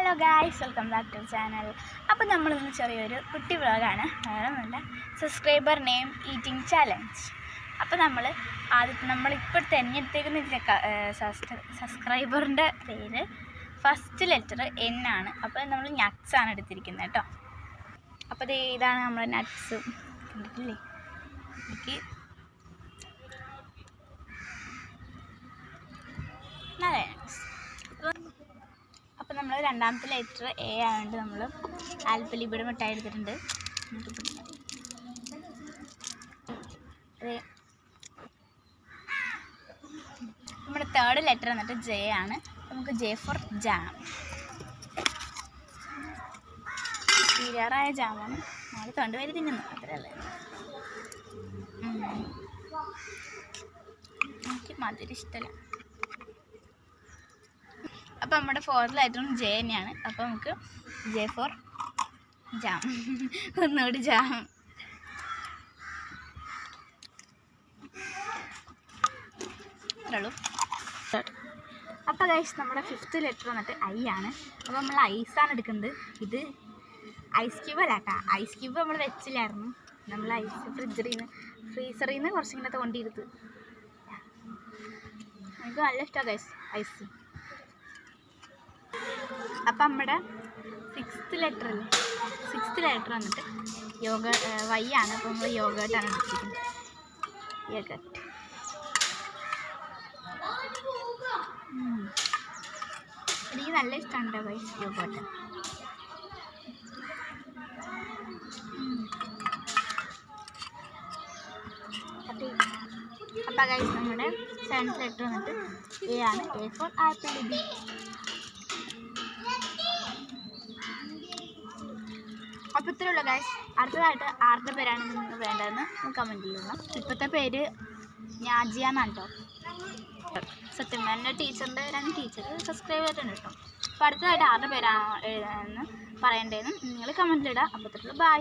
Hello guys, welcome back to channel. അപ്പോൾ നമ്മളിന്ന് ചെറിയൊരു കുട്ടി വ്ളോഗാണ്, വേറൊന്നുമില്ല, സബ്സ്ക്രൈബർ നെയിം ഈറ്റിംഗ് ചാലഞ്ച്. അപ്പോൾ നമ്മളിപ്പോൾ തിരഞ്ഞെടുത്തേക്കുന്ന സബ്സ്ക്രൈബറിൻ്റെ പേര് ഫസ്റ്റ് ലെറ്റർ N ആണ്. അപ്പോൾ നമ്മൾ നട്ട്സാണ് എടുത്തിരിക്കുന്നത് കേട്ടോ. അപ്പോൾ ഇതാണ് നമ്മുടെ നട്ട്സ്, കണ്ടിട്ടില്ലേ? എനിക്ക് നല്ല നട്ട്സ്. അപ്പോൾ നമ്മൾ രണ്ടാമത്തെ ലെറ്റർ A ആയതുകൊണ്ട് നമ്മൾ ആൽപ്പലിബിയുടെ മിഠായി എടുത്തിട്ടുണ്ട്. നമ്മുടെ തേർഡ് ലെറ്റർ എന്നിട്ട് J ആണ്. നമുക്ക് J ഫോർ ജാം. തീരാറായ ജാമാണ്. നമ്മൾ തൊണ്ടുപേര് തിന്നുന്നു, അത്രയല്ലേ. എനിക്ക് മധുരം ഇഷ്ടമല്ല. അപ്പോൾ നമ്മുടെ ഫോർത്ത് ലെറ്ററും J തന്നെയാണ്. അപ്പോൾ നമുക്ക് J ഫോർ ജാം. ഒന്നുകൂടി ജാം. അത്രയുള്ളൂ. അപ്പോൾ ഗൈസ്, നമ്മുടെ ഫിഫ്ത്ത് ലെറ്റർ വന്നിട്ട് I ആണ്. അപ്പോൾ നമ്മൾ ഐസാണ് എടുക്കുന്നത്. ഇത് ഐസ് ക്യൂബ് അല്ലാട്ടാ. ഐസ് ക്യൂബ് നമ്മൾ വെച്ചില്ലായിരുന്നു. നമ്മൾ ഐസ് ഫ്രീസറിൽ നിന്ന് കുറച്ചിങ്ങനത്തെ കൊണ്ടിരുത്ത്. എനിക്ക് നല്ല ഇഷ്ടമാണ് ഗൈസ് ഐസ്. അപ്പം നമ്മുടെ സിക്സ്ത് ലെറ്റർ വന്നിട്ട് Y ആണ്. അപ്പോൾ നമ്മൾ യോഗേർട്ടാണ് എടുത്തിരിക്കുന്നത്. യോഗേർട്ട്. എനിക്ക് നല്ല ഇഷ്ടമാണ് ഗൈസ് യോഗേർട്ട്. അപ്പോൾ ഗൈസ്, നമ്മുടെ സെവൻത്ത് ലെറ്റർ വന്നിട്ട് A ആണ്. A four apple. അപ്പോൾ ഇത്രയുള്ള ഗൈസ്. അടുത്തതായിട്ട് ആരുടെ പേരാണ് നിങ്ങൾക്ക് വേണ്ടതെന്ന് കമൻറ്റ് ചെയ്യുക. ഇപ്പോഴത്തെ പേര് നാജിയ എന്നാണ് കേട്ടോ. സത്യം, എൻ്റെ ടീച്ചറിൻ്റെ രണ്ട് ടീച്ചർ സബ്സ്ക്രൈബ് ചെയ്തിട്ടുണ്ട് കേട്ടോ. അപ്പോൾ അടുത്തതായിട്ട് ആരുടെ പേരാണ് എഴുതാനെന്ന് പറയേണ്ടതെന്ന് നിങ്ങൾ കമൻറ്റിലിടുക. അപ്പോൾ ഇത്രയുള്ളൂ. ബൈ.